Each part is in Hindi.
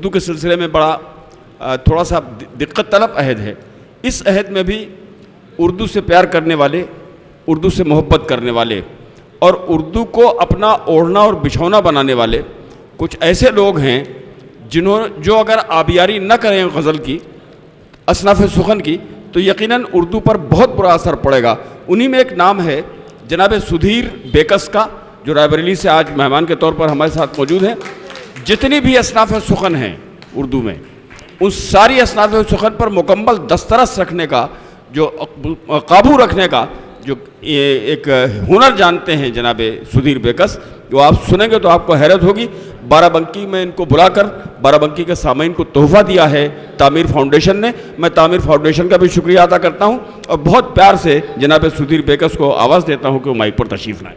उर्दू के सिलसिले में बड़ा थोड़ा सा दिक्कत तलब अहद है। इस अहद में भी उर्दू से प्यार करने वाले, उर्दू से मोहब्बत करने वाले और उर्दू को अपना ओढ़ना और बिछौना बनाने वाले कुछ ऐसे लोग हैं जो अगर आबियारी न करें गज़ल की, असनाफ़ सुखन की, तो यकीनन उर्दू पर बहुत बुरा असर पड़ेगा। उन्हीं में एक नाम है जनाब सुधीर बेकस का, जो रायबरेली से आज मेहमान के तौर पर हमारे साथ मौजूद हैं। जितनी भी असनाफ़ सुखन हैं उर्दू में, उन सारी असनाफ़ सुखन पर मुकम्मल दस्तरस रखने का, जो काबू रखने का जो एक हुनर जानते हैं जनाब सुधीर बेकस, जो आप सुनेंगे तो आपको हैरत होगी। बाराबंकी में इनको बुलाकर बाराबंकी के सामीन को तोहफ़ा दिया है तामीर फाउंडेशन ने। मैं तामीर फाउंडेशन का भी शुक्रिया अदा करता हूं और बहुत प्यार से जनाब सुधीर बेकस को आवाज़ देता हूं कि वो माइक पर तशरीफ़ लाएं।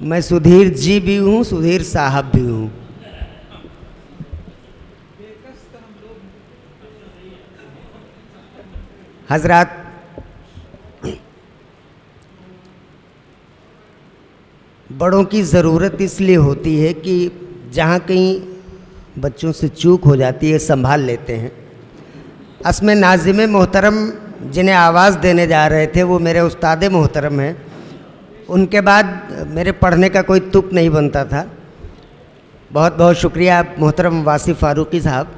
मैं सुधीर जी भी हूं, सुधीर साहब भी हूं। हजरात, बड़ों की ज़रूरत इसलिए होती है कि जहाँ कहीं बच्चों से चूक हो जाती है संभाल लेते हैं। असमें नाज़िम मोहतरम जिन्हें आवाज़ देने जा रहे थे वो मेरे उस्ताद मोहतरम हैं। उनके बाद मेरे पढ़ने का कोई तुक नहीं बनता था। बहुत बहुत शुक्रिया मोहतरम वासिफ़ फ़ारूकी साहब।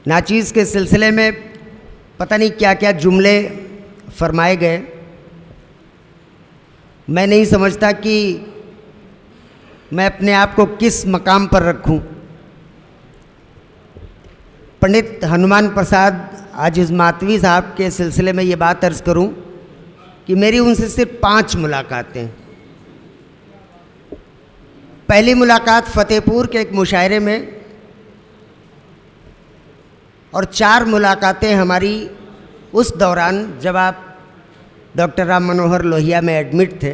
नाचीज़ के सिलसिले में पता नहीं क्या क्या जुमले फरमाए गए। मैं नहीं समझता कि मैं अपने आप को किस मकाम पर रखूं। पंडित हनुमान प्रसाद आजिज़ मातवी साहब के सिलसिले में ये बात अर्ज़ करूं कि मेरी उनसे सिर्फ 5 मुलाकातें। पहली मुलाकात फ़तेहपुर के एक मुशायरे में और 4 मुलाकातें हमारी उस दौरान जब आप डॉक्टर राम मनोहर लोहिया में एडमिट थे।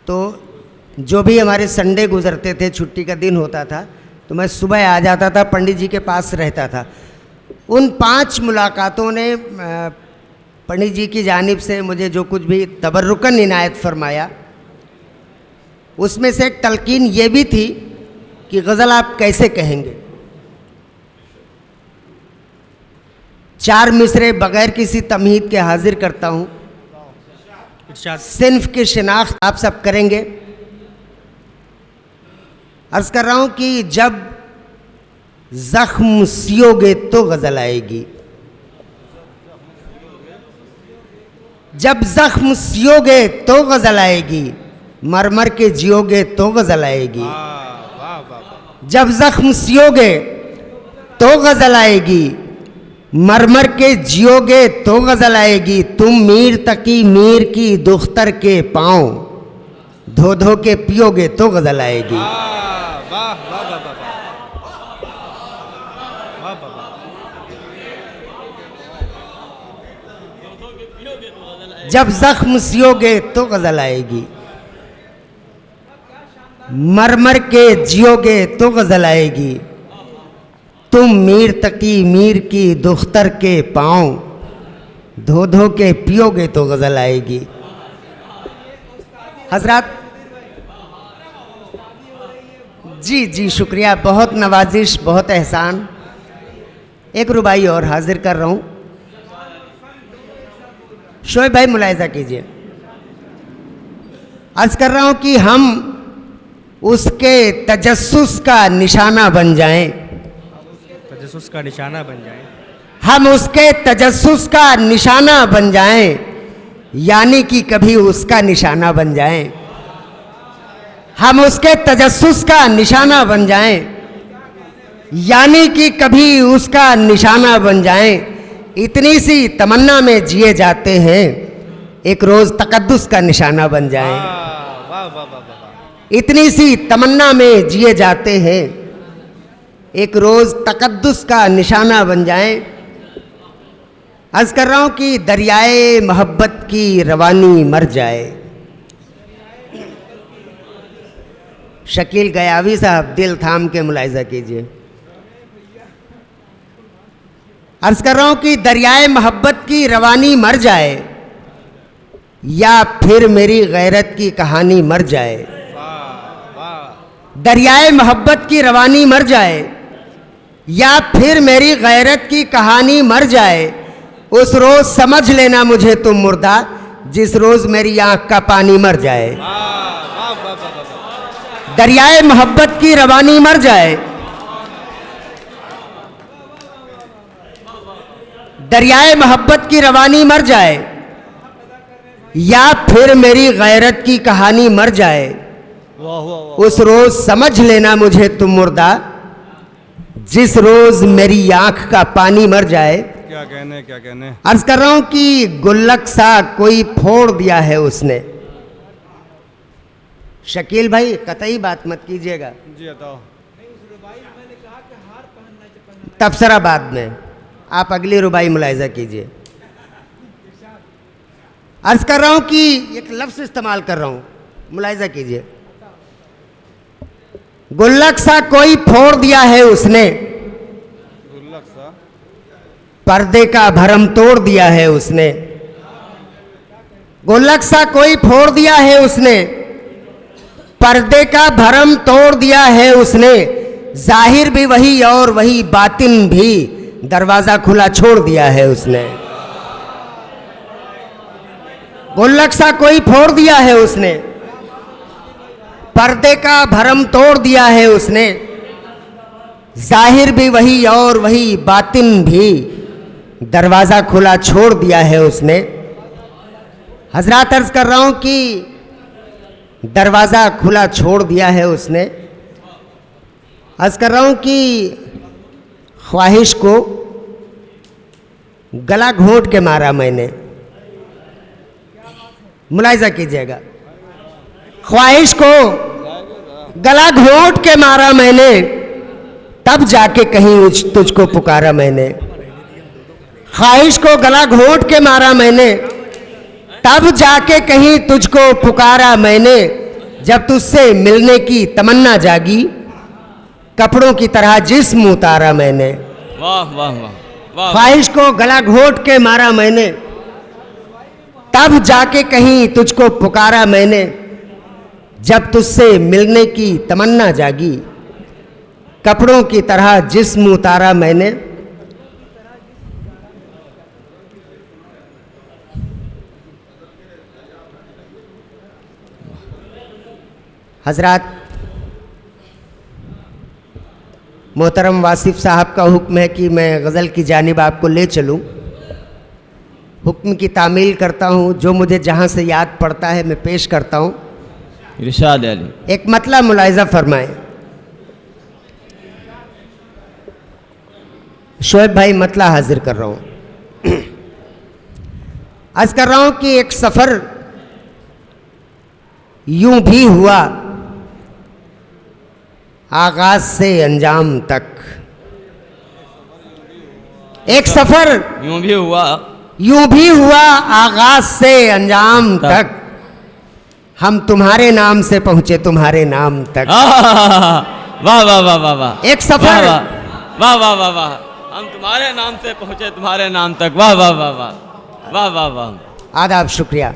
तो जो भी हमारे संडे गुज़रते थे, छुट्टी का दिन होता था, तो मैं सुबह आ जाता था, पंडित जी के पास रहता था। उन 5 मुलाकातों ने पंडित जी की जानिब से मुझे जो कुछ भी तबर्रुकन इनायत फरमाया, उसमें से एक तलकीन ये भी थी कि गज़ल आप कैसे कहेंगे। 4 मिसरे बग़ैर किसी तमहीद के हाजिर करता हूँ। सिन्फ की शिनाख्त आप सब करेंगे। अर्ज़ कर रहा हूँ कि जब ज़ख्म सियोगे तो गज़ल आएगी, जब ज़ख्म सियोगे तो गज़ल आएगी, मर के जियोगे तो गज़ल आएगी। जब ज़ख्म सियोगे तो गज़ल आएगी, मर के जियोगे तो गज़ल आएगी। तुम मीर तकी मीर की दुख्तर के पाँव धो धो के पियोगे तो गज़ल आएगी। जब ज़ख्म सियोगे तो गज़ल आएगी, मर के जियोगे तो गज़ल आएगी। तुम मीर तकी मीर की दुख्तर के पाँव धो धो के पियोगे तो गज़ल आएगी। हजरात, जी जी शुक्रिया, बहुत नवाजिश, बहुत एहसान। एक रुबाई और हाजिर कर रहा हूँ। शोएब भाई मुलाहिज़ा कीजिए। अर्ज़ कर रहा हूँ कि हम उसके तजस्सुस का निशाना बन जाएं, तजस्सुस का निशाना बन जाएं, हम उसके तजस्सुस का निशाना बन जाएं, यानी कि कभी उसका निशाना बन जाएं। हम उसके तजस्सुस का निशाना बन जाएं, यानी कि कभी उसका निशाना बन जाएं। इतनी सी तमन्ना में जिए जाते हैं, एक रोज़ तकद्दुस का निशाना बन जाएं। वाह वाह वाह। इतनी सी तमन्ना में जिए जाते हैं, एक रोज़ तकद्दुस का निशाना बन जाएं। अर्ज़ कर रहा हूँ कि दरियाए मोहब्बत की रवानी मर जाए। शकील गयावी साहब दिल थाम के मुलाहिज़ा कीजिए। अर्ज़ कर रहा हूँ कि दरियाए मोहब्बत की रवानी मर जाए, या फिर मेरी गैरत की कहानी मर जाए। दरियाए मोहब्बत की रवानी मर जाए या फिर मेरी गैरत की कहानी मर जाए, उस रोज़ समझ लेना मुझे तुम मुर्दा, जिस रोज़ मेरी आँख का पानी मर जाए। दरियाए मोहब्बत की रवानी मर जाए, दरियाए मोहब्बत की रवानी मर जाए या फिर मेरी गैरत की कहानी मर जाए, वाह वाह वाह। उस रोज़ समझ लेना मुझे तुम मुर्दा, जिस रोज़ मेरी आँख का पानी मर जाए। क्या कहने क्या कहने। अर्ज कर रहा हूं कि गुल्लक सा कोई फोड़ दिया है उसने। शकील भाई कतई बात मत कीजिएगा, जी बताओ। तबसरा बाद में, आप अगली रुबाई मुलाहिजा कीजिए। अर्ज कर रहा हूं कि एक लफ्ज इस्तेमाल कर रहा हूं, मुलाहिजा कीजिए। गुल्लक सा कोई फोड़ दिया है उसने, गुल्लक सा पर्दे का भरम तोड़ दिया है उसने। गुल्लक सा कोई फोड़ दिया है उसने, पर्दे का भरम तोड़ दिया है उसने। जाहिर भी वही और वही बातिन भी, दरवाजा खुला छोड़ दिया है उसने। गुल्लक सा कोई फोड़ दिया है उसने, पर्दे का भरम तोड़ दिया है उसने। जाहिर भी वही और वही बातिन भी, दरवाज़ा खुला छोड़ दिया है उसने। हजरात अर्ज कर रहा हूं कि दरवाज़ा खुला छोड़ दिया है उसने। अर्ज कर रहा हूं कि ख्वाहिश को गला घोंट के मारा मैंने। मुलाहिजा कीजिएगा, ख्वाहिश को गला घोंट के मारा मैंने, तब जाके कहीं तुझको पुकारा मैंने। ख्वाहिश को गला घोंट के मारा मैंने, तब जाके कहीं तुझको पुकारा मैंने। जब तुझसे मिलने की तमन्ना जागी, कपड़ों की तरह जिस्म उतारा मैंने। वाह वाह वाह वाह। ख्वाहिश को गला घोंट के मारा मैंने, तब जाके कहीं तुझको पुकारा मैंने। जब तुझसे मिलने की तमन्ना जागी, कपड़ों की तरह जिस्म उतारा मैंने। हजरात, मोहतरम वासिफ साहब का हुक्म है कि मैं गज़ल की जानिब आपको ले चलूं। हुक्म की तामील करता हूं, जो मुझे जहां से याद पड़ता है मैं पेश करता हूं। इरशाद अली। एक मतला मुलाहिजा फरमाएं। शोएब भाई मतला हाजिर कर रहा हूं। अर्ज कर रहा हूं कि एक सफ़र यूं भी हुआ आगाज से अंजाम तक। एक सफ़र यूं भी हुआ आगाज से अंजाम तक। हम तुम्हारे नाम से पहुंचे तुम्हारे नाम तक। वाह वाह वाह वाह वाह। एक सफ़र वाह वाह वाह वाह। हम तुम्हारे नाम से पहुंचे तुम्हारे नाम तक। वाह वाह वाह वाह वाह वाह वाह। आदाब, शुक्रिया।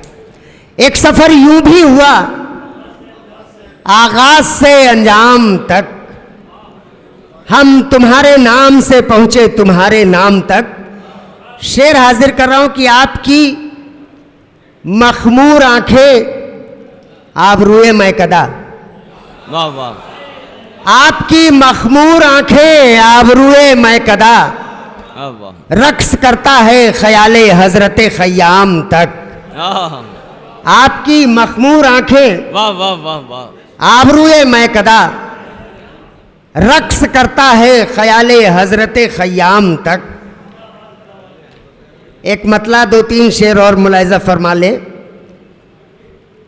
एक सफ़र यूं भी हुआ आगाज से अंजाम तक। हम तुम्हारे नाम से पहुंचे तुम्हारे नाम तक। शेर हाजिर कर रहा हूं कि आपकी मखमूर आंखें आबरूए मैकदा। वाह वाह। आपकी मखमूर आंखें आबरूए मैकदा। वाह। रक्स करता है ख्याले हजरत खयाम तक। आपकी मखमूर आंखें वाह वाह वाह वाह। आबरूए मैकदा, रक्स करता है ख्याले हजरत खयाम तक। एक मतला दो तीन शेर और मुलाहिजा फरमा ले।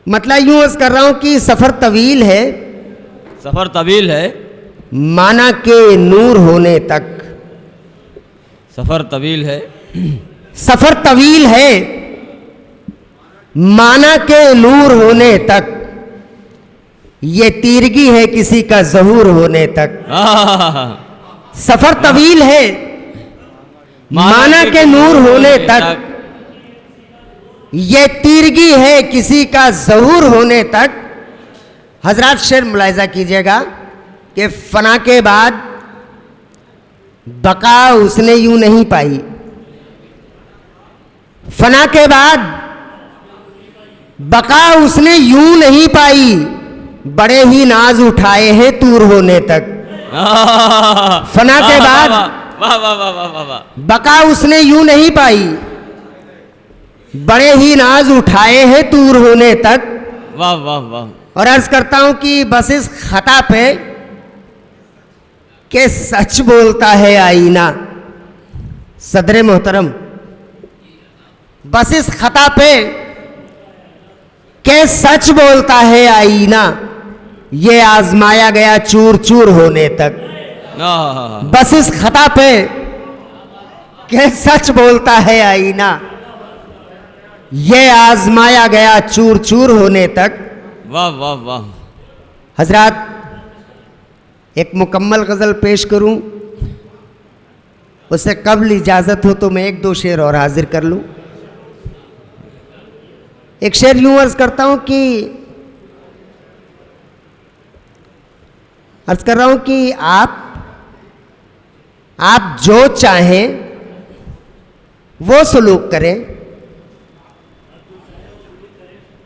मतला यूं अर्ज कर रहा हूं कि सफ़र तवील है, सफ़र तवील है, माना के नूर होने तक। सफ़र तवील है, सफ़र तवील है, माना के नूर होने तक। ये तीरगी है किसी का ज़हूर होने तक। सफ़र तवील है, माना के नूर होने तक। ये तीरगी है किसी का ज़हूर होने तक। हजरात शेर मुलाहिजा कीजिएगा। कि फना के बाद बका उसने यूं नहीं पाई, फना के बाद बका उसने यूं नहीं पाई, बड़े ही नाज उठाए हैं दूर होने तक। फना के बाद वाह वाह वाह वाह वाह वाह, बका उसने यूं नहीं पाई, बड़े ही नाज उठाए हैं दूर होने तक। वाह वाह वाह, और अर्ज करता हूं कि बस इस खता पे के सच बोलता है आईना। सदर मोहतरम, बस इस खता पे के सच बोलता है आईना, ये आजमाया गया चूर चूर होने तक। बस इस खता पे के सच बोलता है आईना, ये आजमाया गया चूर चूर होने तक। वाह वाह वाह। हजरात, एक मुकम्मल गज़ल पेश करूं, उससे कबल इजाज़त हो तो मैं एक दो शेर और हाजिर कर लूं। एक शेर यूं अर्ज करता हूं कि अर्ज कर रहा हूं कि आप जो चाहें वो सलूक करें,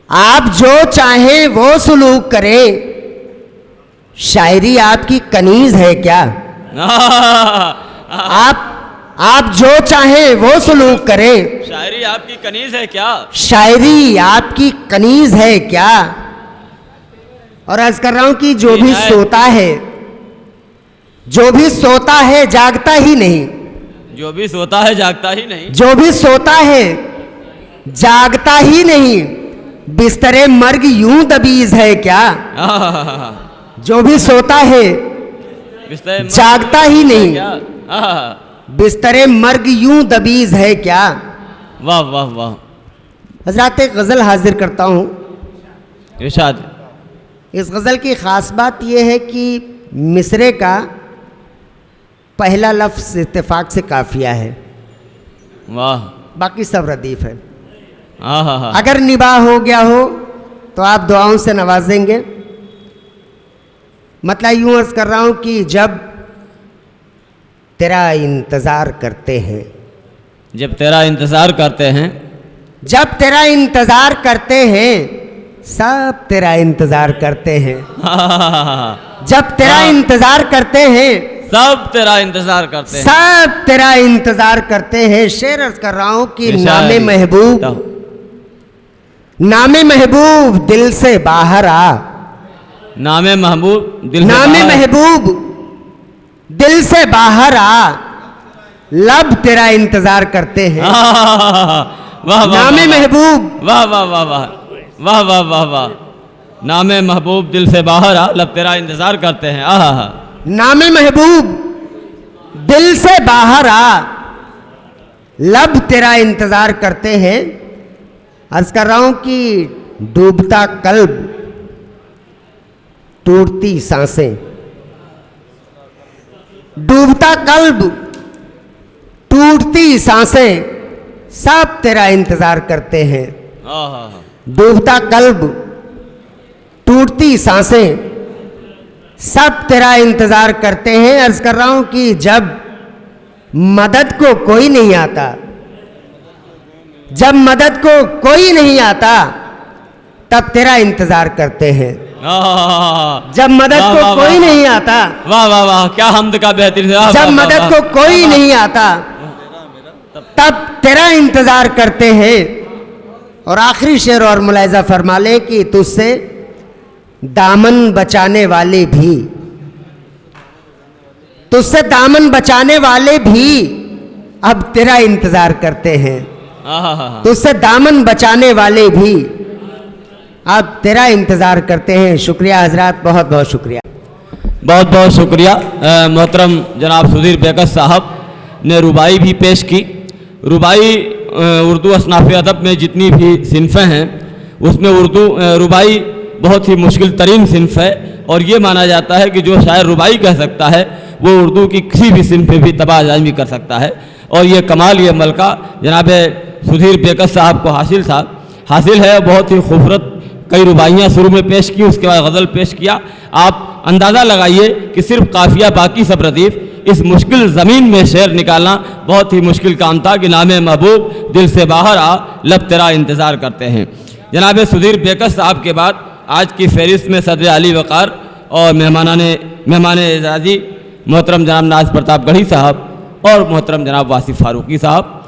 आप जो चाहें वो सलूक करें, शायरी आपकी कनीज है क्या? आप जो चाहें वो सलूक करें, शायरी आपकी कनीज है क्या? शायरी आपकी कनीज है क्या? और अर्ज कर रहा हूं कि जो भी सोता है, जो भी सोता है जागता ही नहीं, जो भी सोता है जागता ही नहीं, जो भी सोता है जागता ही नहीं, बिस्तरे मर्ग यूं दबीज है क्या? जो भी सोता है जागता ही नहीं, बिस्तरे मर्ग यूं दबीज है क्या? वाह वाह वाह। हजरात, एक गज़ल हाजिर करता हूँ। इरशाद। इस गज़ल की ख़ास बात यह है कि मिसरे का पहला लफ्ज़ इत्तेफाक से काफिया है, वाह। बाकी सब रदीफ है। हाँ। अगर निबाह हो गया हो तो आप दुआओं से नवाजेंगे। मतलब यूं अर्ज कर रहा हूं कि जब तेरा इंतज़ार करते हैं, जब तेरा इंतजार करते हैं, जब तेरा इंतज़ार करते हैं, सब तेरा इंतज़ार करते हैं। जब तेरा इंतज़ार करते हैं, सब तेरा इंतजार करते हैं, सब तेरा इंतज़ार करते हैं। शेर अर्ज कर रहा हूं कि नामे महबूब, नामे महबूब दिल से बाहर आ, नामे महबूब दिल से नामे बाहर, महबूब दिल से बाहर आ, लब तेरा इंतजार करते हैं। वाह नामे महबूब, वाह वाह वाह वाह वाह वाह वाह वाह। नामे महबूब दिल से बाहर आ, लब तेरा इंतजार करते हैं। आहा। नामे महबूब दिल से बाहर आ, लब तेरा इंतजार करते हैं। अर्ज कर रहा हूं कि डूबता कल्ब, टूटती सांसें, डूबता कल्ब, टूटती सांसें, सब तेरा इंतजार करते हैं। डूबता कल्ब, टूटती सांसें, सब तेरा इंतजार करते हैं। अर्ज कर रहा हूं कि जब मदद को कोई नहीं आता, जब मदद को कोई नहीं आता, तब तेरा इंतजार करते हैं। जब मदद को कोई नहीं आता, वाह वाह वाह, क्या हमद का बेहतरीन। जब मदद को कोई नहीं आता, तब तेरा इंतजार करते हैं। और आखिरी शेर और मुलाहिजा फरमा ले कि तुझसे दामन बचाने वाले भी, तुझसे दामन बचाने वाले भी अब तेरा इंतजार करते हैं। तुझसे दामन बचाने वाले भी अब तेरा इंतजार करते हैं। शुक्रिया हजरात, बहुत बहुत शुक्रिया। बहुत बहुत शुक्रिया। मोहतरम जनाब सुधीर बेकस साहब ने रुबाई भी पेश की। रुबाई उर्दू असनाफ़ अदब में जितनी भी सिनफ़ें हैं, उसमें उर्दू रुबाई बहुत ही मुश्किल तरीन सिनफ़ है। और ये माना जाता है कि जो शायर रुबाई कह सकता है वो उर्दू की किसी भी सिनफ़ पे भी तबाह कर सकता है। और ये कमाल, ये मलका जनाब सुधीर बेकस साहब को हासिल है। बहुत ही खूबसूरत कई रुबाइयाँ शुरू में पेश की, उसके बाद गज़ल पेश किया। आप अंदाज़ा लगाइए कि सिर्फ काफिया बाकी सब रदीफ, इस मुश्किल ज़मीन में शेर निकालना बहुत ही मुश्किल काम था कि नामे महबूब दिल से बाहर आ, लब तेरा इंतज़ार करते हैं। जनाब सुधीर बेकस साहब के बाद आज की फहरिस्त में सदर अली वक़ार और मेहमान एजाज़ी मोहतरम जनाब नाज प्रताप गढ़ी साहब और मोहतरम जनाब वासिफ फारूकी साहब